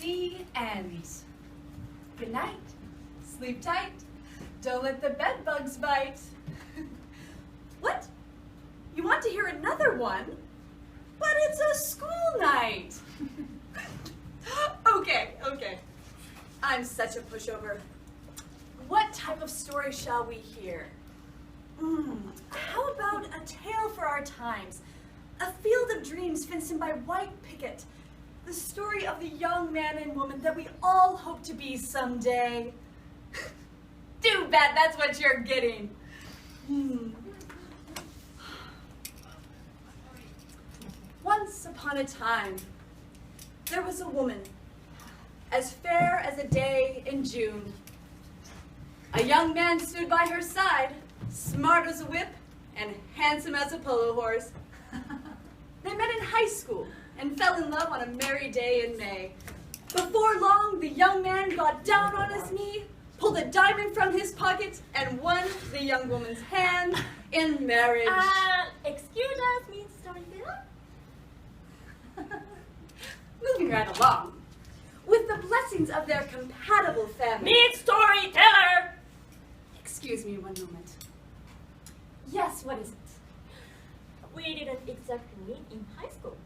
The end. Good night. Sleep tight. Don't let the bed bugs bite. What? You want to hear another one? But it's a school night. Okay. I'm such a pushover. What type of story shall we hear? How about a tale for our times? A field of dreams fenced in by white picket. The story of the young man and woman that we all hope to be someday. Too bad that's what you're getting. Once upon a time, there was a woman, as fair as a day in June. A young man stood by her side, smart as a whip and handsome as a polo horse. They met in high school and fell in love on a merry day in May. Before long, the young man got down on his knee, pulled a diamond from his pocket, and won the young woman's hand in marriage. Excuse us, Miss Storyteller? Moving right along. With the blessings of their compatible family. Miss Storyteller! Excuse me one moment. Yes, what is it? We didn't exactly meet in high school.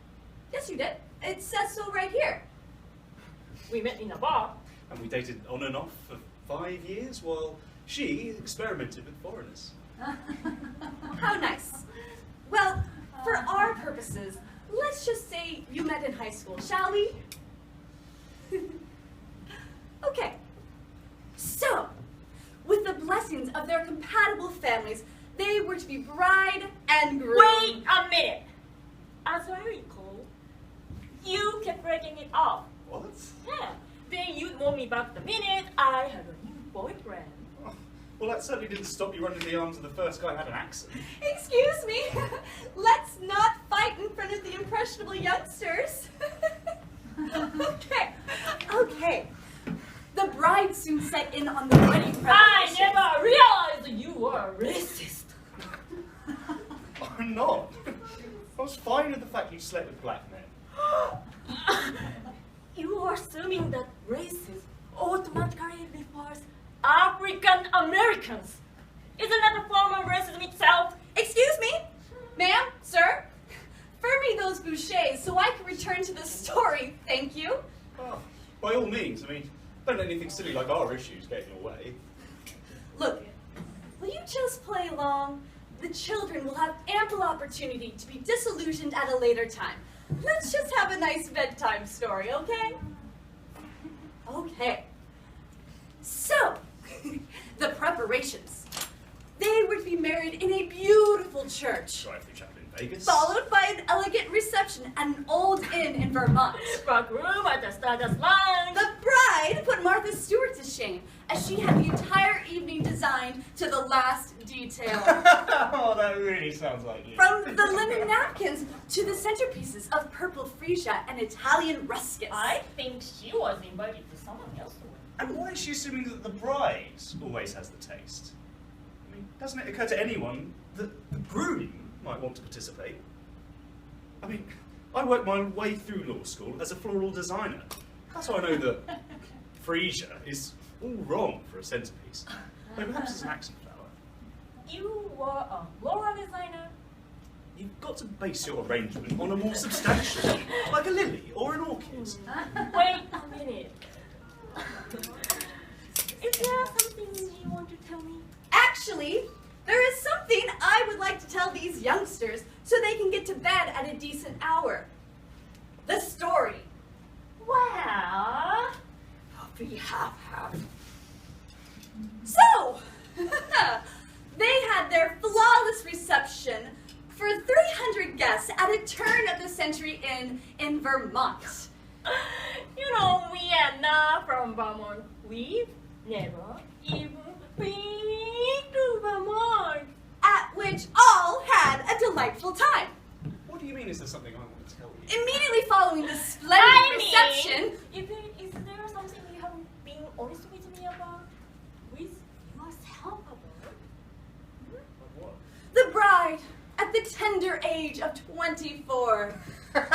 Yes, you did. It says so right here. We met in a bar. And we dated on and off for 5 years while she experimented with foreigners. How nice. Well, for our purposes, let's just say you met in high school, shall we? Okay. So, with the blessings of their compatible families, they were to be bride and groom. Wait a minute! As I recall, you kept breaking it off. What? Yeah. Then you'd want me back the minute I had a new boyfriend. Oh, well, that certainly didn't stop you running the arms of the first guy who had an accent. Excuse me. Let's not fight in front of the impressionable youngsters. Okay. The bride soon set in on the wedding preparations. I never realized you were a racist. I'm not. I was fine with the fact you slept with black men. You are assuming that racist automatically refers African Americans. Isn't that a form of racism itself? Excuse me? Ma'am? Sir? Fur me those bouchées so I can return to the story, thank you. Oh, by all means, I mean, don't let anything silly like our issues get in your way. Look, will you just play along? The children will have ample opportunity to be disillusioned at a later time. Let's just have a nice bedtime story, okay? Okay. So, the preparations. They were to be married in a beautiful church, Drive-through chapel in Vegas. followed by an elegant reception at an old inn in Vermont. Back room at the Stardust Lounge. The bride put Martha Stewart to shame, as she had the entire evening designed to the last detail. Oh, that really sounds like you. From the linen napkins to the centerpieces of purple freesia and Italian ruskets. I think she was invited to someone else's wedding. And why is she assuming that the bride always has the taste? I mean, doesn't it occur to anyone that the groom might want to participate? I mean, I worked my way through law school as a floral designer. That's why I know that freesia is all wrong for a centerpiece. Though perhaps it's an accent flower. You were a floral designer? You've got to base your arrangement on a more substantial thing, like a lily or an orchid. Wait a minute. Is there something you want to tell me? Actually, there is something I would like to tell these youngsters so they can get to bed at a decent hour. The story. Well, We have. So, they had their flawless reception for 300 guests at a turn-of-the-century inn in Vermont. you know, we are not from Vermont. We've never even been to Vermont. At which all had a delightful time. What do you mean, is there something I want to tell you? Immediately following the splendid reception, Is there something you haven't been honest with me about? With yourself about? What? the bride, at the tender age of 24. What?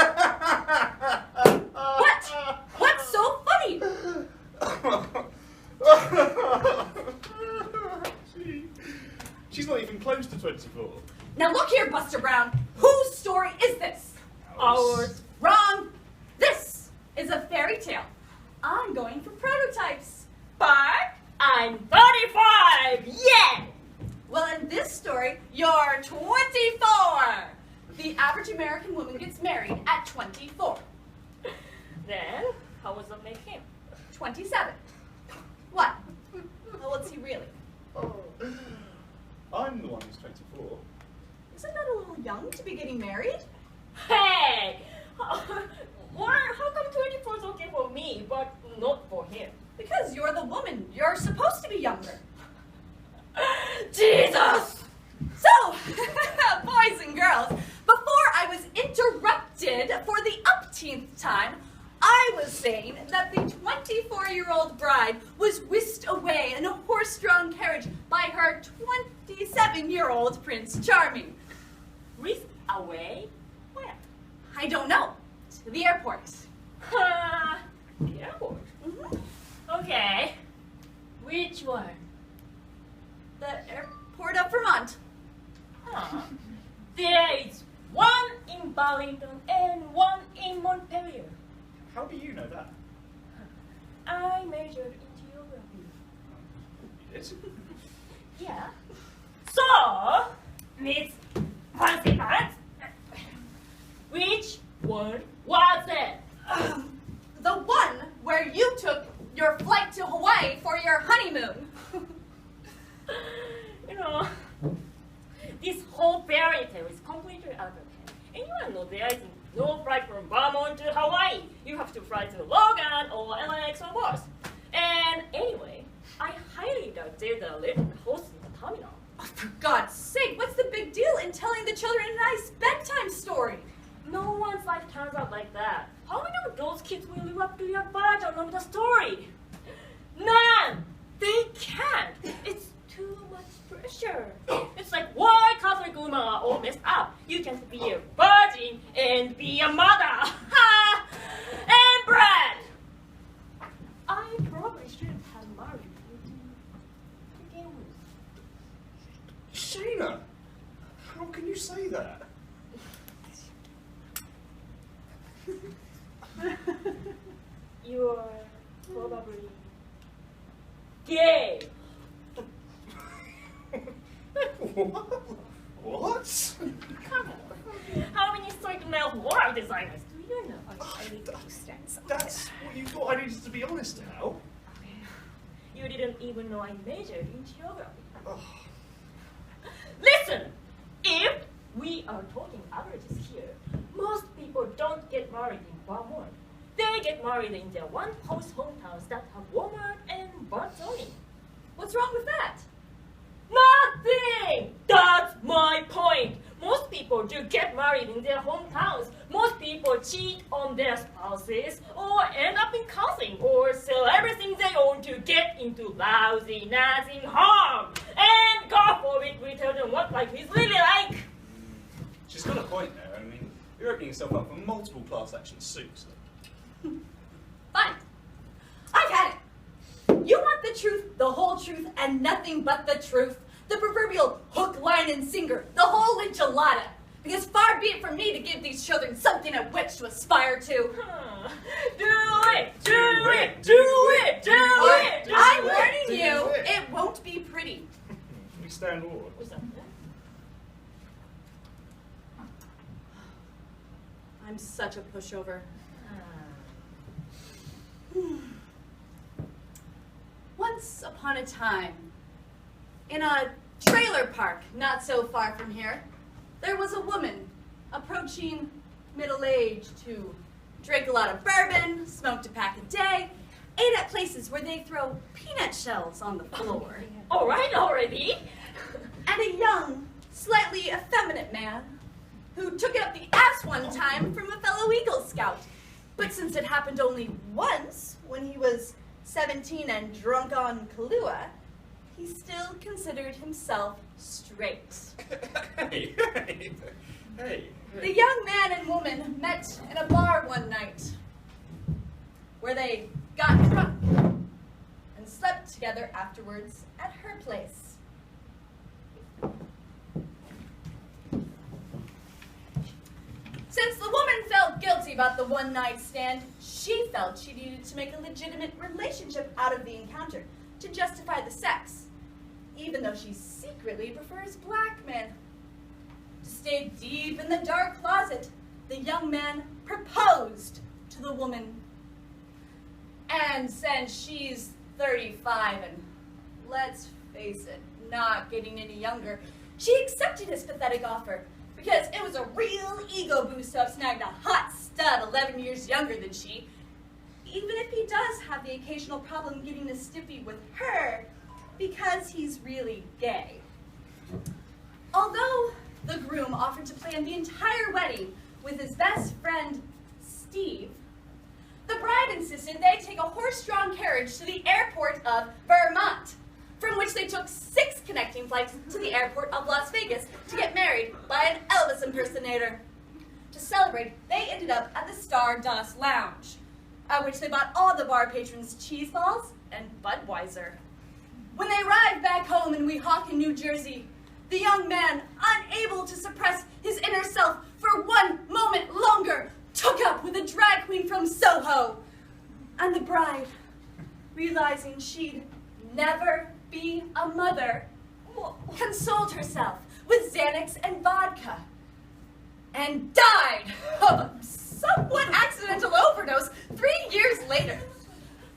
What's so funny? to 24. Now look here, Buster Brown. Whose story is this? Ours. Wrong. This is a fairy tale. I'm going for prototypes. But I'm 35! Yeah! Well, in this story, you're 24. The average American woman gets married at 24. Then, how does that make him? 27. What? How old's he really? Oh, I'm the one who's 24. Isn't that a little young to be getting married? Hey! How come 24 is okay for me, but not for him? Because you're the woman. You're supposed to be younger. Jesus! So, boys and girls, before I was interrupted for the upteenth time, I was saying that the 24-year-old bride was whisked away in a horse-drawn carriage by her 27-year-old Prince Charming. Whisk away? Where? I don't know. To the airport. The airport? Mhm. Okay. Which one? The airport of Vermont. Huh. There is one in Burlington and one in Montpelier. How do you know that? I majored in geography. You did? Yeah. So, Miss Fancy Pants, which one was it? The one where you took your flight to Hawaii for your honeymoon. You know, this whole fairy tale is completely out of hand. And you know there is no flight from Vermont to Hawaii. You have to fly to Logan or LAX or worse. And anyway, I highly doubt there's a little house in the terminal. Oh, for God's sake, what's the big deal in telling the children a nice bedtime story? No one's life turns out like that. How many of those kids will live up to your version of the story? None! They can't! It's too much pressure. It's like, why Catholic women are all messed up? You can be a virgin and be a mother! Ha! And bread! I probably shouldn't have married you to begin with. Shayna! How can you say that? You're probably gay. What? Come on. How many straight male horror designers do you know? I need to understand something. That's what you thought I needed to be honest about. You didn't even know I majored in geography. Oh. Listen! If we are talking averages here, most people don't get married in Vermont. They get married in their one-house hometowns that have Walmart and bar zoning. What's wrong with that? Nothing! That's my point. Most people do get married in their hometowns. Most people cheat on their spouses or end up in counseling or sell everything they own to get into lousy nursing home. And God forbid we tell them what life is really like. She's got a point there. I mean, you're opening yourself up for multiple class action suits. Fine. I've had it. You want the truth, the whole truth, and nothing but the truth. The proverbial hook, line, and sinker. The whole enchilada. Because far be it from me to give these children something at which to aspire to. Do it! Do it! Do it! Do it! I'm warning you, it won't be pretty. We stand order. What's that? I'm such a pushover. Once upon a time, in a trailer park not so far from here, there was a woman approaching middle age who drank a lot of bourbon, smoked a pack a day, ate at places where they throw peanut shells on the floor, All right already. and a young, slightly effeminate man who took it up the ass one time from a fellow Eagle Scout. But since it happened only once, when he was 17 and drunk on Kahlua, he still considered himself straight. Hey, hey, hey. The young man and woman met in a bar one night, where they got drunk and slept together afterwards at her place. guilty about the one-night stand, she felt she needed to make a legitimate relationship out of the encounter to justify the sex, even though she secretly prefers black men. To stay deep in the dark closet, the young man proposed to the woman. And since she's 35 and, let's face it, not getting any younger, she accepted his pathetic offer because it was a real ego boost to have snagged a hot stud 11 years younger than she, even if he does have the occasional problem getting a stiffy with her because he's really gay. Although the groom offered to plan the entire wedding with his best friend, Steve, the bride insisted they take a horse-drawn carriage to the airport of Vermont, from which they took 6 connecting flights to the airport of Las Vegas to get married by an Elvis impersonator. To celebrate, they ended up at the Stardust Lounge, at which they bought all the bar patrons cheese balls and Budweiser. When they arrived back home in Weehawken, New Jersey, the young man, unable to suppress his inner self for one moment longer, took up with a drag queen from Soho. And the bride, realizing she'd never be a mother, consoled herself with Xanax and vodka, and died of a somewhat accidental overdose 3 years later.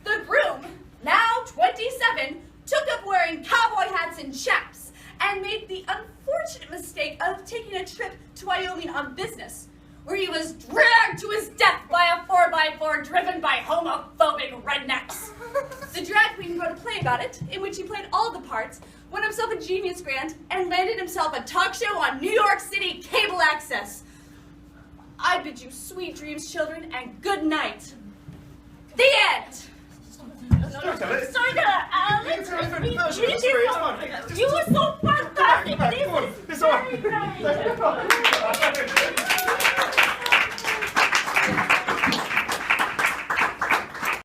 The groom, now 27, took up wearing cowboy hats and chaps and made the unfortunate mistake of taking a trip to Wyoming on business, where he was dragged to his death by a 4x4 driven by homophobic rednecks. The drag queen wrote a play about it, in which he played all the parts, won himself a Genius Grant, and landed himself a talk show on New York City cable access. I bid you sweet dreams, children, and good night. The end. Storyteller, you were so fantastic. This is very nice.